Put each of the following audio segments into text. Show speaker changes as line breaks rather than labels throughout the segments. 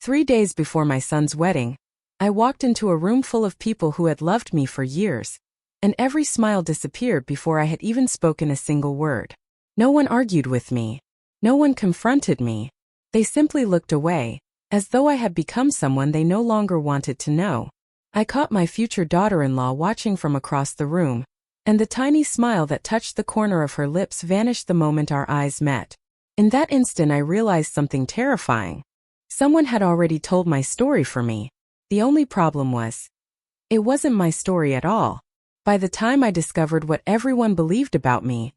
3 days before my son's wedding, I walked into a room full of people who had loved me for years, and every smile disappeared before I had even spoken a single word. No one argued with me. No one confronted me. They simply looked away, as though I had become someone they no longer wanted to know. I caught my future daughter-in-law watching from across the room, and the tiny smile that touched the corner of her lips vanished the moment our eyes met. In that instant I realized something terrifying. Someone had already told my story for me. The only problem was, it wasn't my story at all. By the time I discovered what everyone believed about me,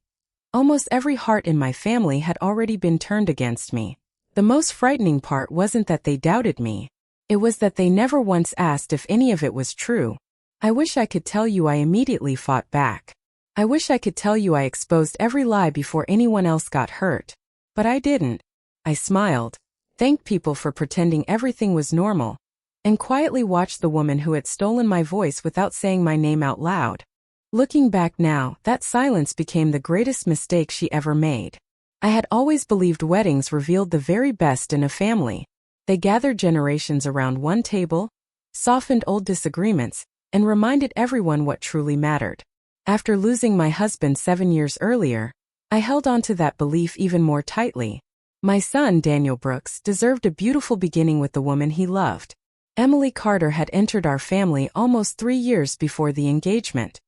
almost every heart in my family had already been turned against me. The most frightening part wasn't that they doubted me. It was that they never once asked if any of it was true. I wish I could tell you I immediately fought back. I wish I could tell you I exposed every lie before anyone else got hurt. But I didn't. I smiled, thanked people for pretending everything was normal, and quietly watched the woman who had stolen my voice without saying my name out loud. Looking back now, that silence became the greatest mistake she ever made. I had always believed weddings revealed the very best in a family. They gathered generations around one table, softened old disagreements, and reminded everyone what truly mattered. After losing my husband 7 years earlier, I held on to that belief even more tightly. My son, Daniel Brooks, deserved a beautiful beginning with the woman he loved. Emily Carter had entered our family almost 3 years before the engagement.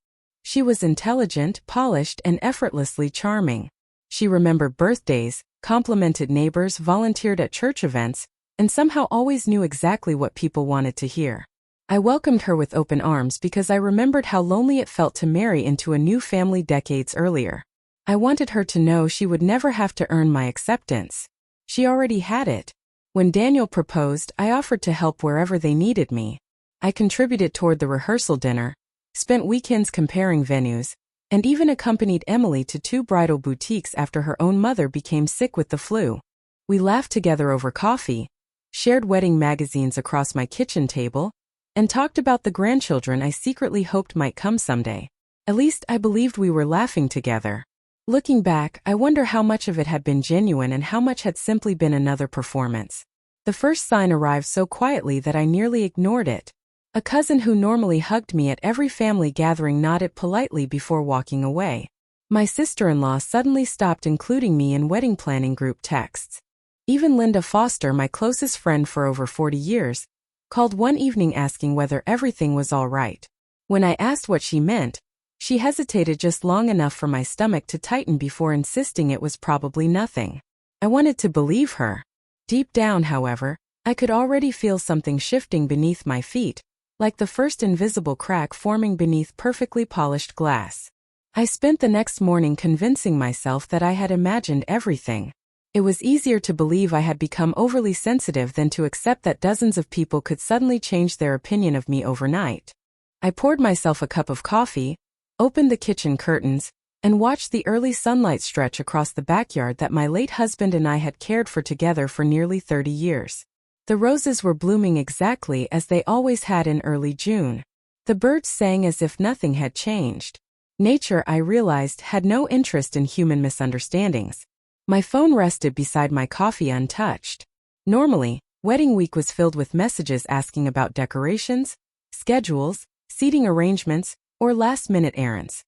She was intelligent, polished, and effortlessly charming. She remembered birthdays, complimented neighbors, volunteered at church events, and somehow always knew exactly what people wanted to hear. I welcomed her with open arms because I remembered how lonely it felt to marry into a new family decades earlier. I wanted her to know she would never have to earn my acceptance. She already had it. When Daniel proposed, I offered to help wherever they needed me. I contributed toward the rehearsal dinner, spent weekends comparing venues, and even accompanied Emily to 2 bridal boutiques after her own mother became sick with the flu. We laughed together over coffee, shared wedding magazines across my kitchen table, and talked about the grandchildren I secretly hoped might come someday. At least I believed we were laughing together. Looking back, I wonder how much of it had been genuine and how much had simply been another performance. The first sign arrived so quietly that I nearly ignored it. A cousin who normally hugged me at every family gathering nodded politely before walking away. My sister-in-law suddenly stopped including me in wedding planning group texts. Even Linda Foster, my closest friend for over 40 years, called one evening asking whether everything was all right. When I asked what she meant, she hesitated just long enough for my stomach to tighten before insisting it was probably nothing. I wanted to believe her. Deep down, however, I could already feel something shifting beneath my feet, like the first invisible crack forming beneath perfectly polished glass. I spent the next morning convincing myself that I had imagined everything. It was easier to believe I had become overly sensitive than to accept that dozens of people could suddenly change their opinion of me overnight. I poured myself a cup of coffee, opened the kitchen curtains, and watched the early sunlight stretch across the backyard that my late husband and I had cared for together for nearly 30 years. The roses were blooming exactly as they always had in early June. The birds sang as if nothing had changed. Nature, I realized, had no interest in human misunderstandings. My phone rested beside my coffee untouched. Normally, wedding week was filled with messages asking about decorations, schedules, seating arrangements, or last-minute errands.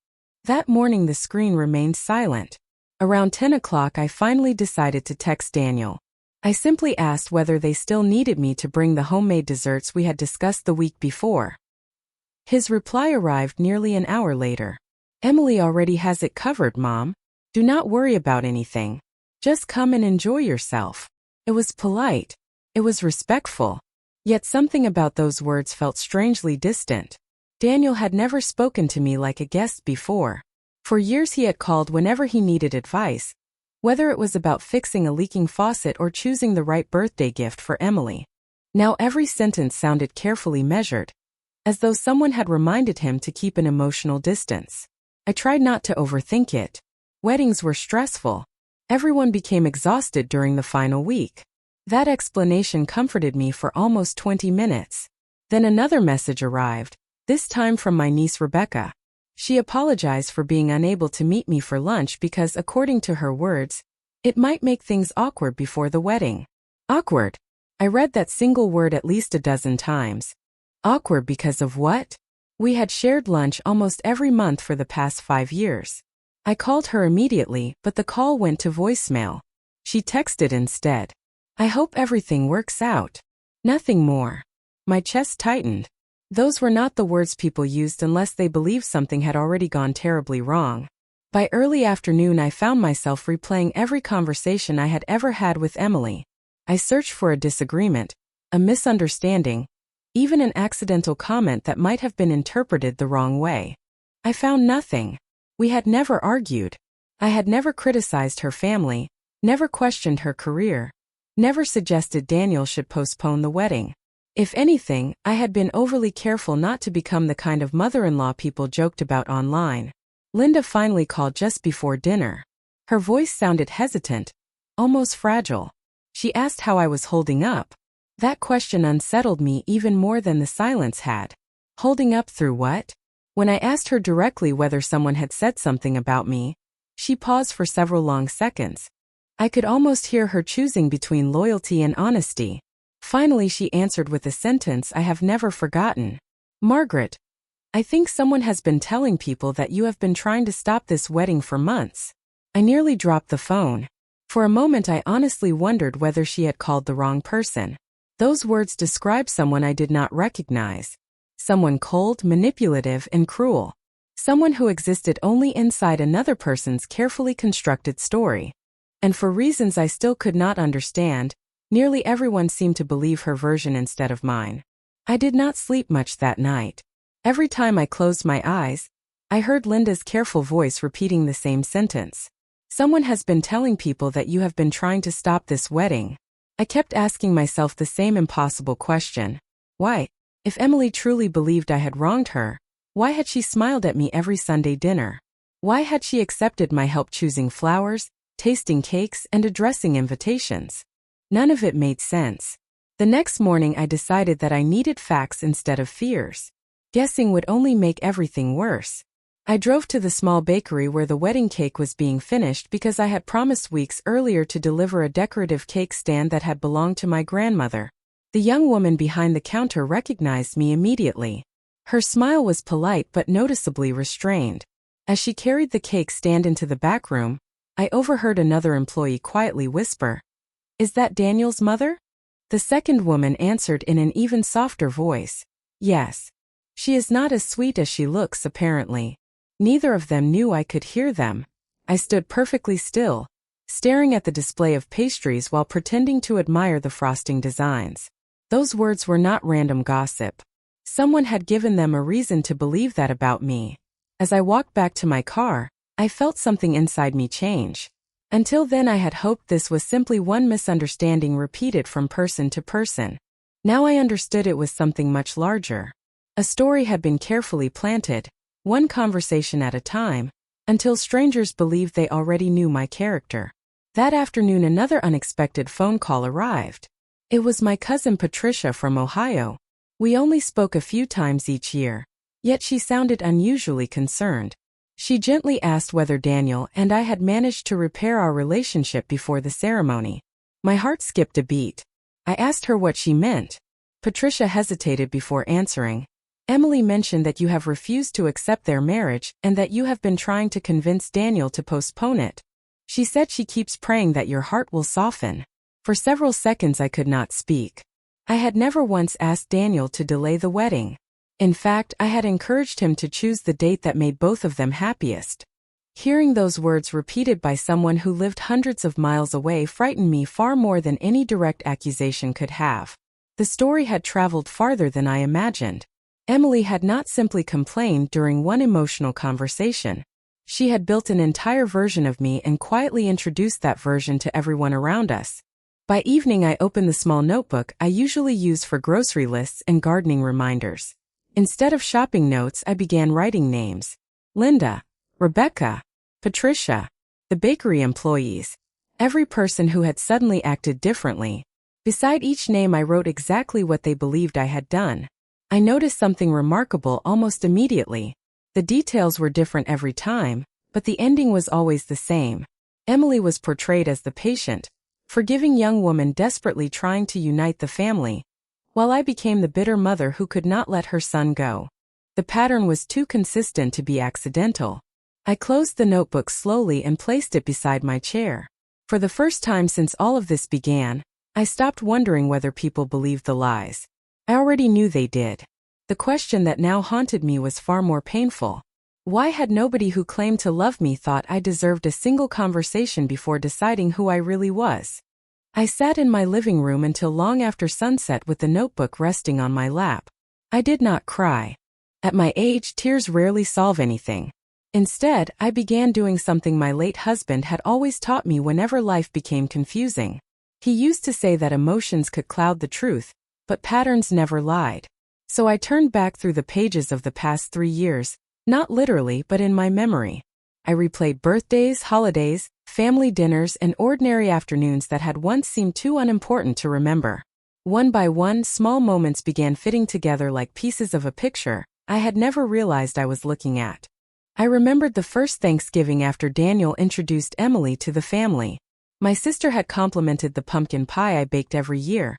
That morning the screen remained silent. Around 10 o'clock I finally decided to text Daniel. I simply asked whether they still needed me to bring the homemade desserts we had discussed the week before. His reply arrived nearly an hour later. "Emily already has it covered, Mom. Do not worry about anything. Just come and enjoy yourself." It was polite. It was respectful. Yet something about those words felt strangely distant. Daniel had never spoken to me like a guest before. For years he had called whenever he needed advice, whether it was about fixing a leaking faucet or choosing the right birthday gift for Emily. Now every sentence sounded carefully measured, as though someone had reminded him to keep an emotional distance. I tried not to overthink it. Weddings were stressful. Everyone became exhausted during the final week. That explanation comforted me for almost 20 minutes. Then another message arrived, this time from my niece Rebecca. She apologized for being unable to meet me for lunch because, according to her words, it might make things awkward before the wedding. Awkward? I read that single word at least a dozen times. Awkward because of what? We had shared lunch almost every month for the past 5 years. I called her immediately, but the call went to voicemail. She texted instead. I hope everything works out. Nothing more. My chest tightened. Those were not the words people used unless they believed something had already gone terribly wrong. By early afternoon I found myself replaying every conversation I had ever had with Emily. I searched for a disagreement, a misunderstanding, even an accidental comment that might have been interpreted the wrong way. I found nothing. We had never argued. I had never criticized her family, never questioned her career, never suggested Daniel should postpone the wedding. If anything, I had been overly careful not to become the kind of mother-in-law people joked about online. Linda finally called just before dinner. Her voice sounded hesitant, almost fragile. She asked how I was holding up. That question unsettled me even more than the silence had. Holding up through what? When I asked her directly whether someone had said something about me, she paused for several long seconds. I could almost hear her choosing between loyalty and honesty. Finally she answered with a sentence I have never forgotten. Margaret, I think someone has been telling people that you have been trying to stop this wedding for months. I nearly dropped the phone. For a moment I honestly wondered whether she had called the wrong person. Those words described someone I did not recognize. Someone cold, manipulative, and cruel. Someone who existed only inside another person's carefully constructed story. And for reasons I still could not understand, nearly everyone seemed to believe her version instead of mine. I did not sleep much that night. Every time I closed my eyes, I heard Linda's careful voice repeating the same sentence. Someone has been telling people that you have been trying to stop this wedding. I kept asking myself the same impossible question. Why? If Emily truly believed I had wronged her, why had she smiled at me every Sunday dinner? Why had she accepted my help choosing flowers, tasting cakes, and addressing invitations? None of it made sense. The next morning I decided that I needed facts instead of fears. Guessing would only make everything worse. I drove to the small bakery where the wedding cake was being finished because I had promised weeks earlier to deliver a decorative cake stand that had belonged to my grandmother. The young woman behind the counter recognized me immediately. Her smile was polite but noticeably restrained. As she carried the cake stand into the back room, I overheard another employee quietly whisper, "Is that Daniel's mother?" The second woman answered in an even softer voice, "Yes. She is not as sweet as she looks, apparently." Neither of them knew I could hear them. I stood perfectly still, staring at the display of pastries while pretending to admire the frosting designs. Those words were not random gossip. Someone had given them a reason to believe that about me. As I walked back to my car, I felt something inside me change. Until then I had hoped this was simply one misunderstanding repeated from person to person. Now I understood it was something much larger. A story had been carefully planted, one conversation at a time, until strangers believed they already knew my character. That afternoon another unexpected phone call arrived. It was my cousin Patricia from Ohio. We only spoke a few times each year, yet she sounded unusually concerned. She gently asked whether Daniel and I had managed to repair our relationship before the ceremony. My heart skipped a beat. I asked her what she meant. Patricia hesitated before answering. "Emily mentioned that you have refused to accept their marriage and that you have been trying to convince Daniel to postpone it. She said she keeps praying that your heart will soften." For several seconds I could not speak. I had never once asked Daniel to delay the wedding. In fact, I had encouraged him to choose the date that made both of them happiest. Hearing those words repeated by someone who lived hundreds of miles away frightened me far more than any direct accusation could have. The story had traveled farther than I imagined. Emily had not simply complained during one emotional conversation. She had built an entire version of me and quietly introduced that version to everyone around us. By evening I opened the small notebook I usually use for grocery lists and gardening reminders. Instead of shopping notes I began writing names. Linda, Rebecca, Patricia, the bakery employees, every person who had suddenly acted differently. Beside each name I wrote exactly what they believed I had done. I noticed something remarkable almost immediately. The details were different every time, but the ending was always the same. Emily was portrayed as the patient, forgiving young woman desperately trying to unite the family, while I became the bitter mother who could not let her son go. The pattern was too consistent to be accidental. I closed the notebook slowly and placed it beside my chair. For the first time since all of this began, I stopped wondering whether people believed the lies. I already knew they did. The question that now haunted me was far more painful. Why had nobody who claimed to love me thought I deserved a single conversation before deciding who I really was? I sat in my living room until long after sunset with the notebook resting on my lap. I did not cry. At my age, tears rarely solve anything. Instead, I began doing something my late husband had always taught me whenever life became confusing. He used to say that emotions could cloud the truth, but patterns never lied. So I turned back through the pages of the past 3 years, not literally but in my memory. I replayed birthdays, holidays, family dinners, and ordinary afternoons that had once seemed too unimportant to remember. One by one, small moments began fitting together like pieces of a picture I had never realized I was looking at. I remembered the first Thanksgiving after Daniel introduced Emily to the family. My sister had complimented the pumpkin pie I baked every year.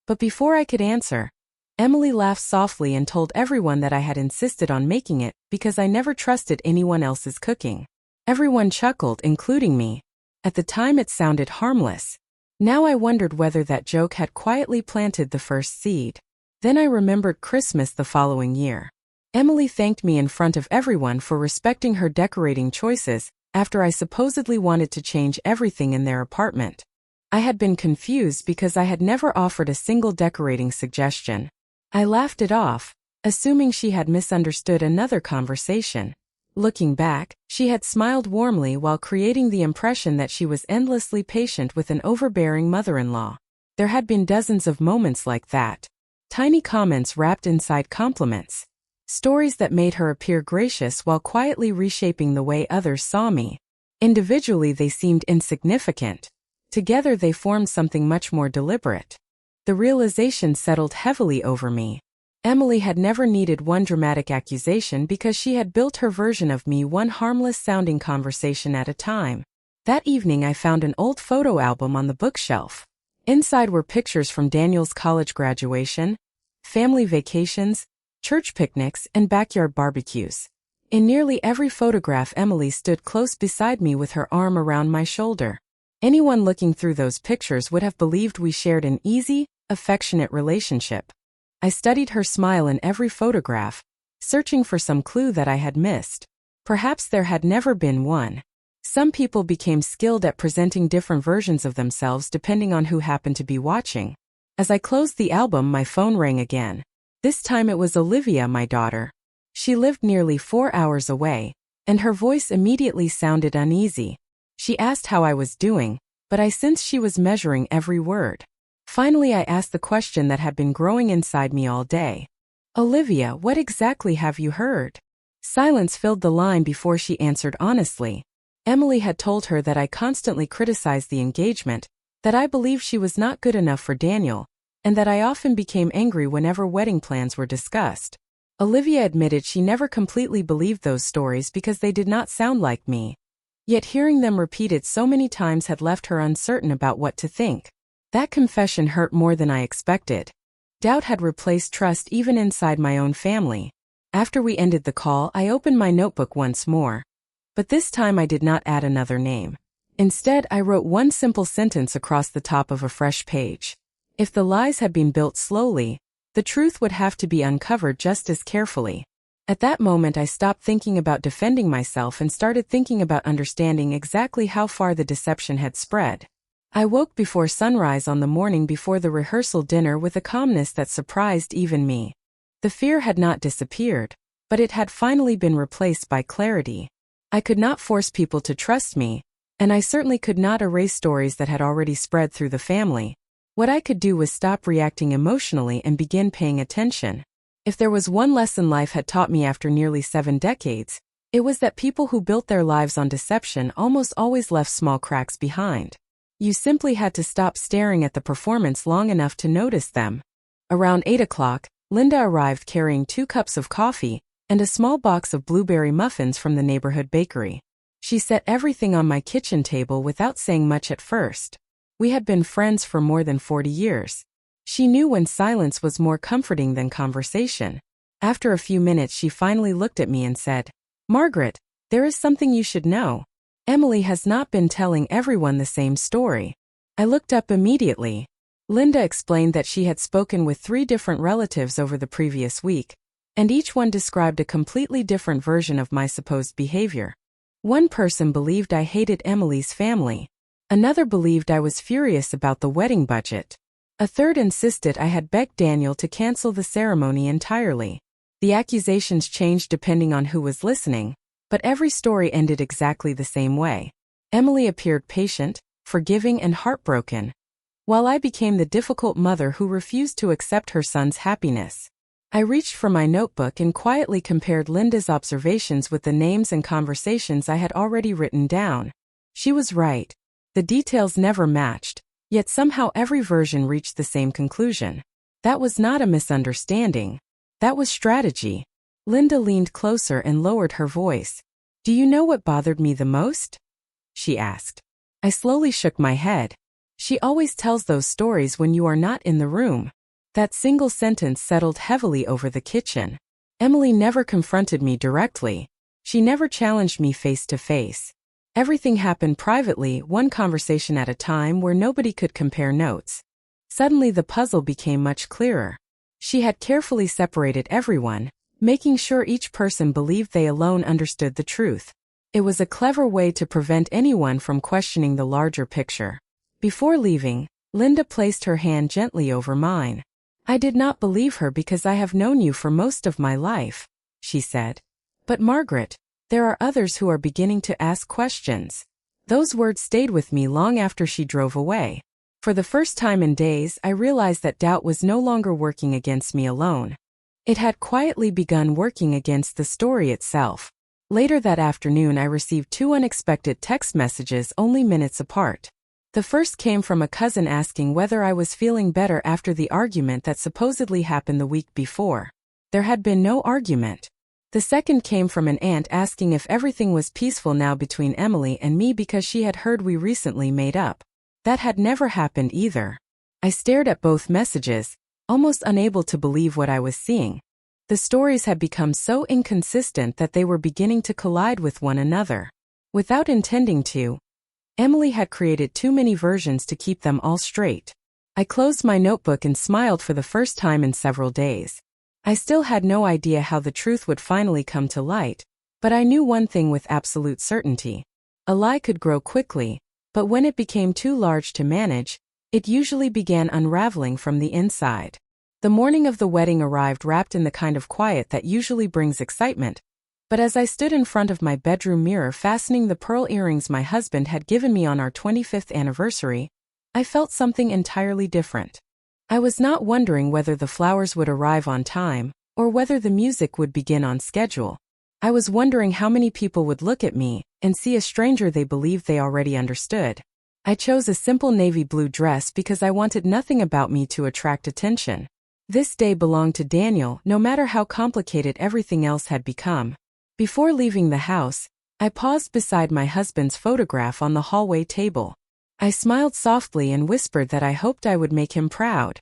But before I could answer, Emily laughed softly and told everyone that I had insisted on making it because I never trusted anyone else's cooking. Everyone chuckled, including me. At the time it sounded harmless. Now I wondered whether that joke had quietly planted the first seed. Then I remembered Christmas the following year. Emily thanked me in front of everyone for respecting her decorating choices after I supposedly wanted to change everything in their apartment. I had been confused because I had never offered a single decorating suggestion. I laughed it off, assuming she had misunderstood another conversation. Looking back, she had smiled warmly while creating the impression that she was endlessly patient with an overbearing mother-in-law. There had been dozens of moments like that. Tiny comments wrapped inside compliments. Stories that made her appear gracious while quietly reshaping the way others saw me. Individually they seemed insignificant. Together they formed something much more deliberate. The realization settled heavily over me. Emily had never needed one dramatic accusation because she had built her version of me one harmless-sounding conversation at a time. That evening I found an old photo album on the bookshelf. Inside were pictures from Daniel's college graduation, family vacations, church picnics, and backyard barbecues. In nearly every photograph, Emily stood close beside me with her arm around my shoulder. Anyone looking through those pictures would have believed we shared an easy, affectionate relationship. I studied her smile in every photograph, searching for some clue that I had missed. Perhaps there had never been one. Some people became skilled at presenting different versions of themselves depending on who happened to be watching. As I closed the album, my phone rang again. This time it was Olivia, my daughter. She lived nearly 4 hours away, and her voice immediately sounded uneasy. She asked how I was doing, but I sensed she was measuring every word. Finally, I asked the question that had been growing inside me all day. Olivia, what exactly have you heard? Silence filled the line before she answered honestly. Emily had told her that I constantly criticized the engagement, that I believed she was not good enough for Daniel, and that I often became angry whenever wedding plans were discussed. Olivia admitted she never completely believed those stories because they did not sound like me. Yet hearing them repeated so many times had left her uncertain about what to think. That confession hurt more than I expected. Doubt had replaced trust even inside my own family. After we ended the call, I opened my notebook once more. But this time I did not add another name. Instead, I wrote one simple sentence across the top of a fresh page. If the lies had been built slowly, the truth would have to be uncovered just as carefully. At that moment I stopped thinking about defending myself and started thinking about understanding exactly how far the deception had spread. I woke before sunrise on the morning before the rehearsal dinner with a calmness that surprised even me. The fear had not disappeared, but it had finally been replaced by clarity. I could not force people to trust me, and I certainly could not erase stories that had already spread through the family. What I could do was stop reacting emotionally and begin paying attention. If there was one lesson life had taught me after nearly 7 decades, it was that people who built their lives on deception almost always left small cracks behind. You simply had to stop staring at the performance long enough to notice them. Around 8 o'clock, Linda arrived carrying 2 cups of coffee and a small box of blueberry muffins from the neighborhood bakery. She set everything on my kitchen table without saying much at first. We had been friends for more than 40 years. She knew when silence was more comforting than conversation. After a few minutes, she finally looked at me and said, "Margaret, there is something you should know. Emily has not been telling everyone the same story." I looked up immediately. Linda explained that she had spoken with 3 different relatives over the previous week, and each one described a completely different version of my supposed behavior. One person believed I hated Emily's family. Another believed I was furious about the wedding budget. A third insisted I had begged Daniel to cancel the ceremony entirely. The accusations changed depending on who was listening, but every story ended exactly the same way. Emily appeared patient, forgiving, and heartbroken, while I became the difficult mother who refused to accept her son's happiness. I reached for my notebook and quietly compared Linda's observations with the names and conversations I had already written down. She was right. The details never matched, yet somehow every version reached the same conclusion. That was not a misunderstanding. That was strategy. Linda leaned closer and lowered her voice. "Do you know what bothered me the most?" she asked. I slowly shook my head. "She always tells those stories when you are not in the room." That single sentence settled heavily over the kitchen. Emily never confronted me directly. She never challenged me face to face. Everything happened privately, one conversation at a time, where nobody could compare notes. Suddenly the puzzle became much clearer. She had carefully separated everyone, making sure each person believed they alone understood the truth. It was a clever way to prevent anyone from questioning the larger picture. Before leaving, Linda placed her hand gently over mine. "I did not believe her because I have known you for most of my life," she said. "But Margaret, there are others who are beginning to ask questions." Those words stayed with me long after she drove away. For the first time in days, I realized that doubt was no longer working against me alone. It had quietly begun working against the story itself. Later that afternoon, I received 2 unexpected text messages only minutes apart. The first came from a cousin asking whether I was feeling better after the argument that supposedly happened the week before. There had been no argument. The second came from an aunt asking if everything was peaceful now between Emily and me because she had heard we recently made up. That had never happened either. I stared at both messages, almost unable to believe what I was seeing. The stories had become so inconsistent that they were beginning to collide with one another. Without intending to, Emily had created too many versions to keep them all straight. I closed my notebook and smiled for the first time in several days. I still had no idea how the truth would finally come to light, but I knew one thing with absolute certainty. A lie could grow quickly, but when it became too large to manage, it usually began unraveling from the inside. The morning of the wedding arrived wrapped in the kind of quiet that usually brings excitement, but as I stood in front of my bedroom mirror fastening the pearl earrings my husband had given me on our 25th anniversary, I felt something entirely different. I was not wondering whether the flowers would arrive on time, or whether the music would begin on schedule. I was wondering how many people would look at me and see a stranger they believed they already understood. I chose a simple navy blue dress because I wanted nothing about me to attract attention. This day belonged to Daniel, no matter how complicated everything else had become. Before leaving the house, I paused beside my husband's photograph on the hallway table. I smiled softly and whispered that I hoped I would make him proud.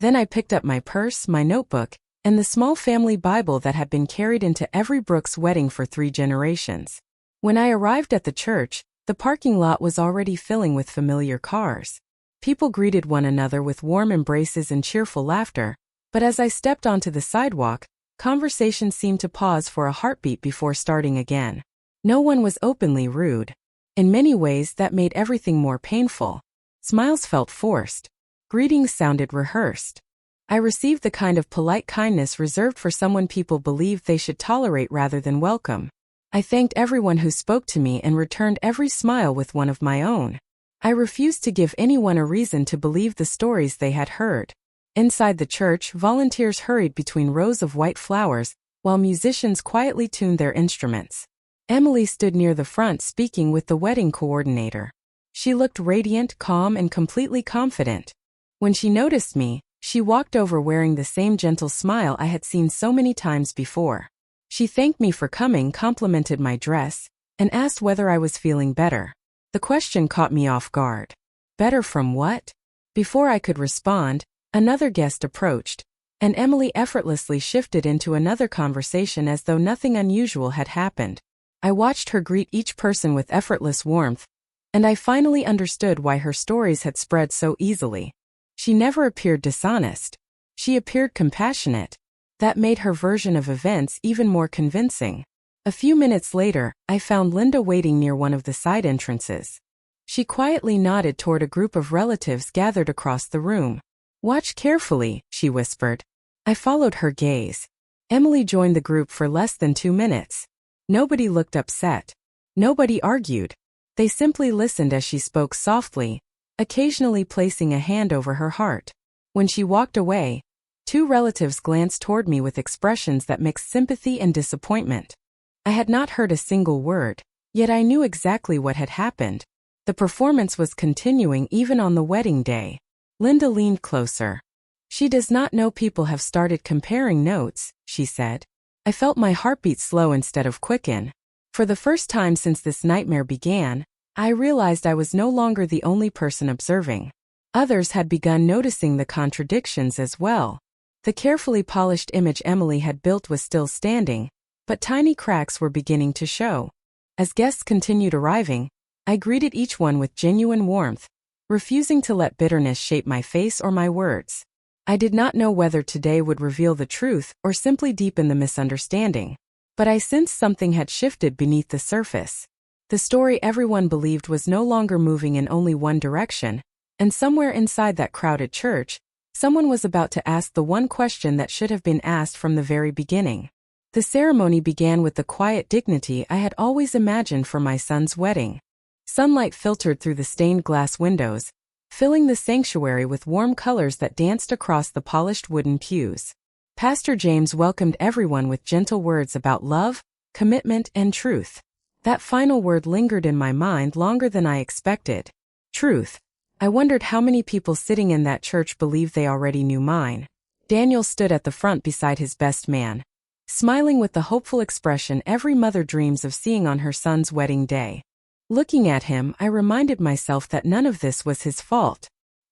Then I picked up my purse, my notebook, and the small family Bible that had been carried into every Brooks wedding for 3 generations. When I arrived at the church, the parking lot was already filling with familiar cars. People greeted one another with warm embraces and cheerful laughter, but as I stepped onto the sidewalk, conversation seemed to pause for a heartbeat before starting again. No one was openly rude. In many ways, that made everything more painful. Smiles felt forced. Greetings sounded rehearsed. I received the kind of polite kindness reserved for someone people believed they should tolerate rather than welcome. I thanked everyone who spoke to me and returned every smile with one of my own. I refused to give anyone a reason to believe the stories they had heard. Inside the church, volunteers hurried between rows of white flowers, while musicians quietly tuned their instruments. Emily stood near the front speaking with the wedding coordinator. She looked radiant, calm, and completely confident. When she noticed me, she walked over wearing the same gentle smile I had seen so many times before. She thanked me for coming, complimented my dress, and asked whether I was feeling better. The question caught me off guard. Better from what? Before I could respond, another guest approached, and Emily effortlessly shifted into another conversation as though nothing unusual had happened. I watched her greet each person with effortless warmth, and I finally understood why her stories had spread so easily. She never appeared dishonest. She appeared compassionate. That made her version of events even more convincing. A few minutes later, I found Linda waiting near one of the side entrances. She quietly nodded toward a group of relatives gathered across the room. "Watch carefully," she whispered. I followed her gaze. Emily joined the group for less than 2 minutes. Nobody looked upset. Nobody argued. They simply listened as she spoke softly, occasionally placing a hand over her heart. When she walked away, 2 relatives glanced toward me with expressions that mixed sympathy and disappointment. I had not heard a single word, yet I knew exactly what had happened. The performance was continuing even on the wedding day. Linda leaned closer. "She does not know people have started comparing notes," she said. I felt my heartbeat slow instead of quicken. For the first time since this nightmare began, I realized I was no longer the only person observing. Others had begun noticing the contradictions as well. The carefully polished image Emily had built was still standing, but tiny cracks were beginning to show. As guests continued arriving, I greeted each one with genuine warmth, refusing to let bitterness shape my face or my words. I did not know whether today would reveal the truth or simply deepen the misunderstanding, but I sensed something had shifted beneath the surface. The story everyone believed was no longer moving in only one direction, and somewhere inside that crowded church, someone was about to ask the one question that should have been asked from the very beginning. The ceremony began with the quiet dignity I had always imagined for my son's wedding. Sunlight filtered through the stained glass windows, filling the sanctuary with warm colors that danced across the polished wooden pews. Pastor James welcomed everyone with gentle words about love, commitment, and truth. That final word lingered in my mind longer than I expected. Truth. I wondered how many people sitting in that church believed they already knew mine. Daniel stood at the front beside his best man, smiling with the hopeful expression every mother dreams of seeing on her son's wedding day. Looking at him, I reminded myself that none of this was his fault.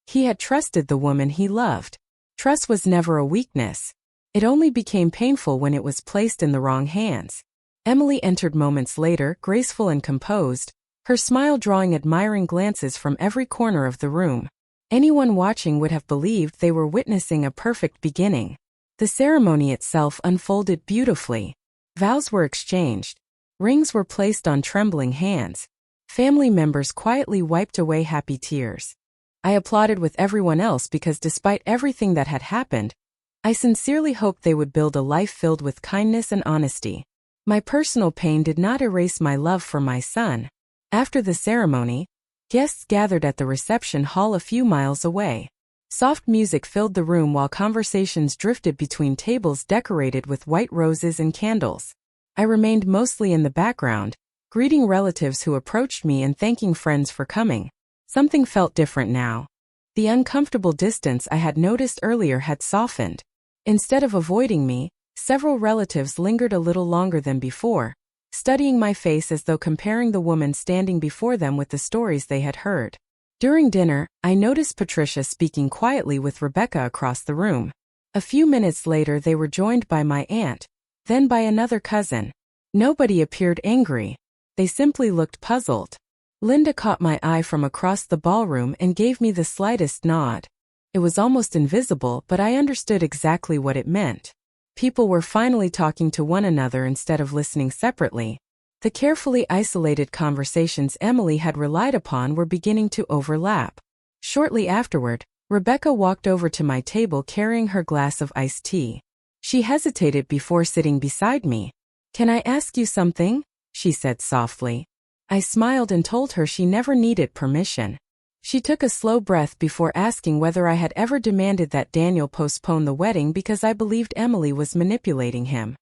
He had trusted the woman he loved. Trust was never a weakness. It only became painful when it was placed in the wrong hands. Emily entered moments later, graceful and composed, her smile drawing admiring glances from every corner of the room. Anyone watching would have believed they were witnessing a perfect beginning. The ceremony itself unfolded beautifully. Vows were exchanged. Rings were placed on trembling hands. Family members quietly wiped away happy tears. I applauded with everyone else because despite everything that had happened, I sincerely hoped they would build a life filled with kindness and honesty. My personal pain did not erase my love for my son. After the ceremony, guests gathered at the reception hall a few miles away. Soft music filled the room while conversations drifted between tables decorated with white roses and candles. I remained mostly in the background, greeting relatives who approached me and thanking friends for coming. Something felt different now. The uncomfortable distance I had noticed earlier had softened. Instead of avoiding me, several relatives lingered a little longer than before, studying my face as though comparing the woman standing before them with the stories they had heard. During dinner, I noticed Patricia speaking quietly with Rebecca across the room. A few minutes later they were joined by my aunt, then by another cousin. Nobody appeared angry. They simply looked puzzled. Linda caught my eye from across the ballroom and gave me the slightest nod. It was almost invisible, but I understood exactly what it meant. People were finally talking to one another instead of listening separately. The carefully isolated conversations Emily had relied upon were beginning to overlap. Shortly afterward, Rebecca walked over to my table carrying her glass of iced tea. She hesitated before sitting beside me. "Can I ask you something?" she said softly. I smiled and told her she never needed permission. She took a slow breath before asking whether I had ever demanded that Daniel postpone the wedding because I believed Emily was manipulating him.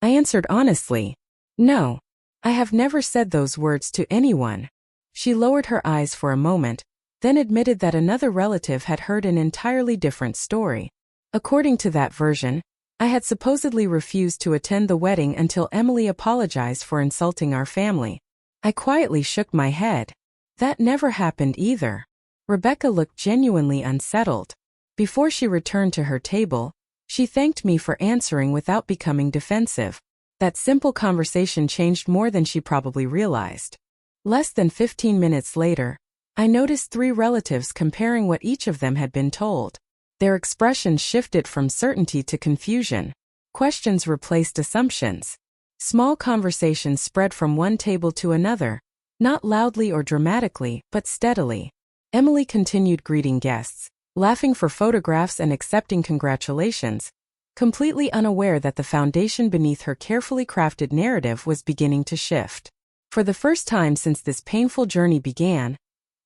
I answered honestly, "No. I have never said those words to anyone." She lowered her eyes for a moment, then admitted that another relative had heard an entirely different story. According to that version, I had supposedly refused to attend the wedding until Emily apologized for insulting our family. I quietly shook my head. That never happened either. Rebecca looked genuinely unsettled. Before she returned to her table, she thanked me for answering without becoming defensive. That simple conversation changed more than she probably realized. Less than 15 minutes later, I noticed 3 relatives comparing what each of them had been told. Their expressions shifted from certainty to confusion. Questions replaced assumptions. Small conversations spread from one table to another, not loudly or dramatically, but steadily. Emily continued greeting guests, laughing for photographs and accepting congratulations, completely unaware that the foundation beneath her carefully crafted narrative was beginning to shift. For the first time since this painful journey began,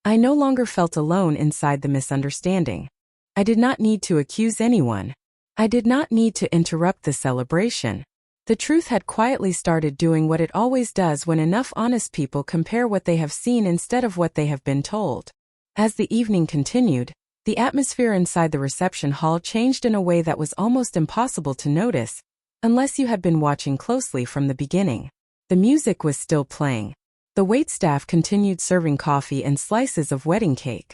I no longer felt alone inside the misunderstanding. I did not need to accuse anyone. I did not need to interrupt the celebration. The truth had quietly started doing what it always does when enough honest people compare what they have seen instead of what they have been told. As the evening continued, the atmosphere inside the reception hall changed in a way that was almost impossible to notice, unless you had been watching closely from the beginning. The music was still playing. The waitstaff continued serving coffee and slices of wedding cake.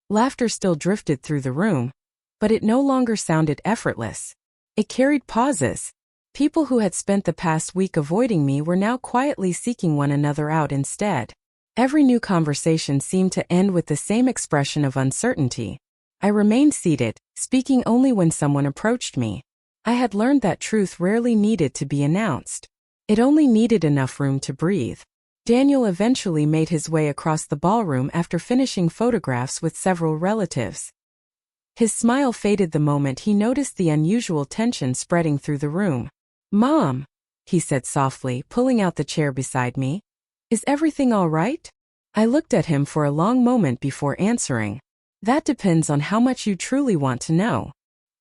Laughter still drifted through the room, but it no longer sounded effortless. It carried pauses. People who had spent the past week avoiding me were now quietly seeking one another out instead. Every new conversation seemed to end with the same expression of uncertainty. I remained seated, speaking only when someone approached me. I had learned that truth rarely needed to be announced. It only needed enough room to breathe. Daniel eventually made his way across the ballroom after finishing photographs with several relatives. His smile faded the moment he noticed the unusual tension spreading through the room. "Mom," he said softly, pulling out the chair beside me. "Is everything all right?" I looked at him for a long moment before answering. "That depends on how much you truly want to know."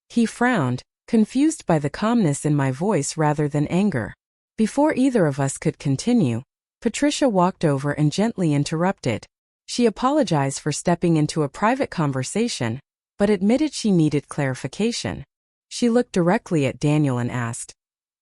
He frowned, confused by the calmness in my voice rather than anger. Before either of us could continue, Patricia walked over and gently interrupted. She apologized for stepping into a private conversation, but admitted she needed clarification. She looked directly at Daniel and asked,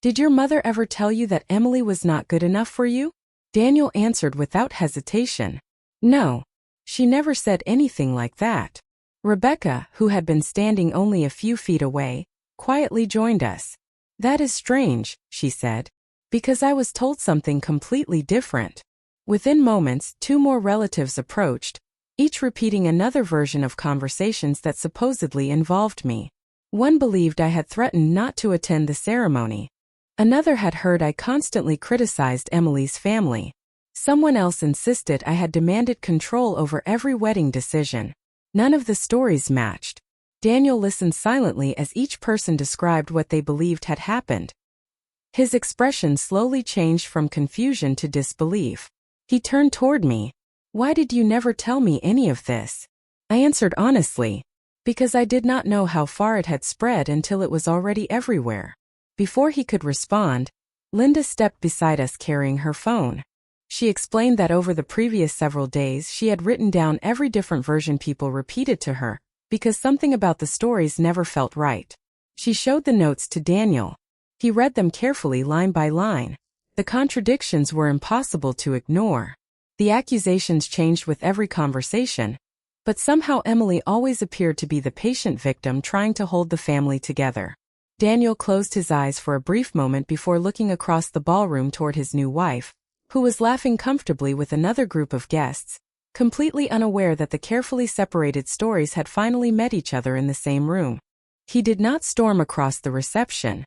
"Did your mother ever tell you that Emily was not good enough for you?" Daniel answered without hesitation. "No. She never said anything like that." Rebecca, who had been standing only a few feet away, quietly joined us. "That is strange," she said, "because I was told something completely different." Within moments, 2 more relatives approached, each repeating another version of conversations that supposedly involved me. One believed I had threatened not to attend the ceremony. Another had heard I constantly criticized Emily's family. Someone else insisted I had demanded control over every wedding decision. None of the stories matched. Daniel listened silently as each person described what they believed had happened. His expression slowly changed from confusion to disbelief. He turned toward me. "Why did you never tell me any of this?" I answered honestly, "Because I did not know how far it had spread until it was already everywhere." Before he could respond, Linda stepped beside us carrying her phone. She explained that over the previous several days she had written down every different version people repeated to her, because something about the stories never felt right. She showed the notes to Daniel. He read them carefully line by line. The contradictions were impossible to ignore. The accusations changed with every conversation, but somehow Emily always appeared to be the patient victim trying to hold the family together. Daniel closed his eyes for a brief moment before looking across the ballroom toward his new wife, who was laughing comfortably with another group of guests, completely unaware that the carefully separated stories had finally met each other in the same room. He did not storm across the reception.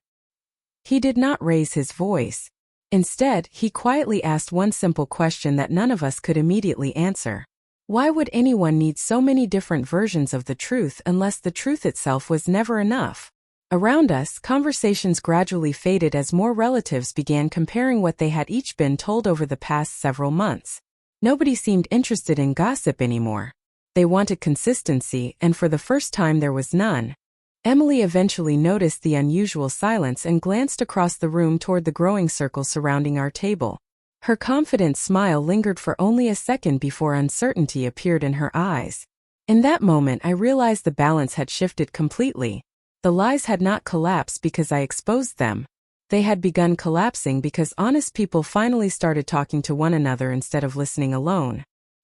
He did not raise his voice. Instead, he quietly asked one simple question that none of us could immediately answer. Why would anyone need so many different versions of the truth unless the truth itself was never enough? Around us, conversations gradually faded as more relatives began comparing what they had each been told over the past several months. Nobody seemed interested in gossip anymore. They wanted consistency, and for the first time there was none. Emily eventually noticed the unusual silence and glanced across the room toward the growing circle surrounding our table. Her confident smile lingered for only a second before uncertainty appeared in her eyes. In that moment I realized the balance had shifted completely. The lies had not collapsed because I exposed them. They had begun collapsing because honest people finally started talking to one another instead of listening alone.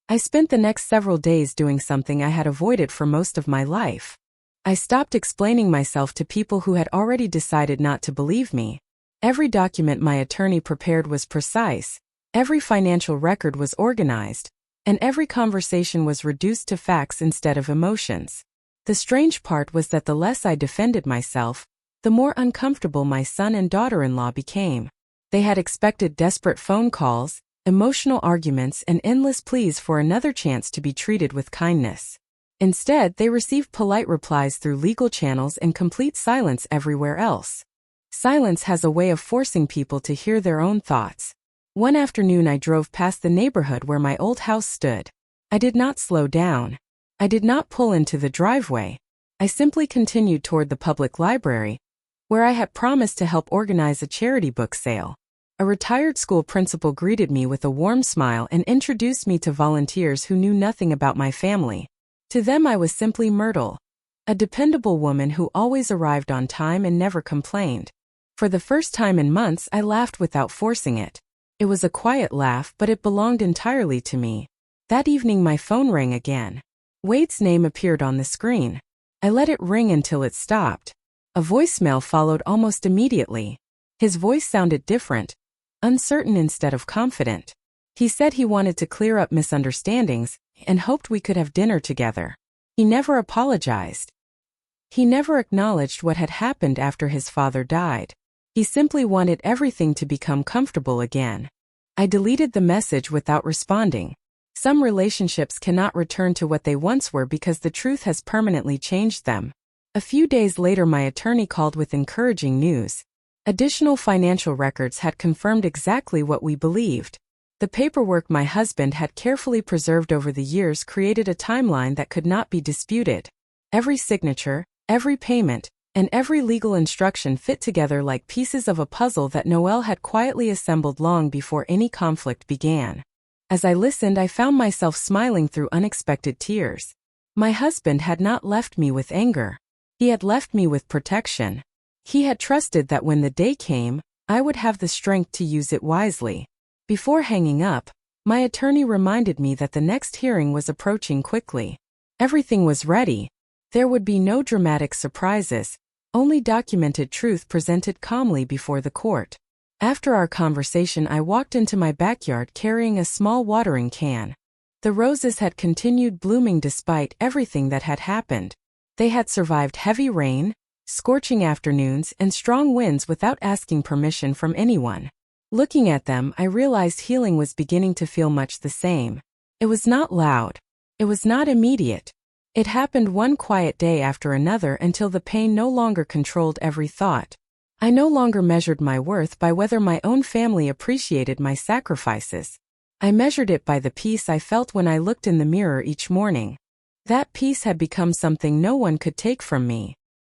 I spent the next several days doing something I had avoided for most of my life. I stopped explaining myself to people who had already decided not to believe me. Every document my attorney prepared was precise, every financial record was organized, and every conversation was reduced to facts instead of emotions. The strange part was that the less I defended myself, the more uncomfortable my son and daughter-in-law became. They had expected desperate phone calls, emotional arguments, and endless pleas for another chance to be treated with kindness. Instead, they received polite replies through legal channels and complete silence everywhere else. Silence has a way of forcing people to hear their own thoughts. One afternoon I drove past the neighborhood where my old house stood. I did not slow down. I did not pull into the driveway. I simply continued toward the public library, where I had promised to help organize a charity book sale. A retired school principal greeted me with a warm smile and introduced me to volunteers who knew nothing about my family. To them I was simply Myrtle, a dependable woman who always arrived on time and never complained. For the first time in months I laughed without forcing it. It was a quiet laugh, but it belonged entirely to me. That evening my phone rang again. Wade's name appeared on the screen. I let it ring until it stopped. A voicemail followed almost immediately. His voice sounded different, uncertain instead of confident. He said he wanted to clear up misunderstandings and hoped we could have dinner together. He never apologized. He never acknowledged what had happened after his father died. He simply wanted everything to become comfortable again. I deleted the message without responding. Some relationships cannot return to what they once were because the truth has permanently changed them. A few days later my attorney called with encouraging news. Additional financial records had confirmed exactly what we believed. The paperwork my husband had carefully preserved over the years created a timeline that could not be disputed. Every signature, every payment, and every legal instruction fit together like pieces of a puzzle that Noel had quietly assembled long before any conflict began. As I listened, I found myself smiling through unexpected tears. My husband had not left me with anger. He had left me with protection. He had trusted that when the day came, I would have the strength to use it wisely. Before hanging up, my attorney reminded me that the next hearing was approaching quickly. Everything was ready. There would be no dramatic surprises, only documented truth presented calmly before the court. After our conversation, I walked into my backyard carrying a small watering can. The roses had continued blooming despite everything that had happened. They had survived heavy rain, scorching afternoons, and strong winds without asking permission from anyone. Looking at them, I realized healing was beginning to feel much the same. It was not loud. It was not immediate. It happened one quiet day after another until the pain no longer controlled every thought. I no longer measured my worth by whether my own family appreciated my sacrifices. I measured it by the peace I felt when I looked in the mirror each morning. That peace had become something no one could take from me.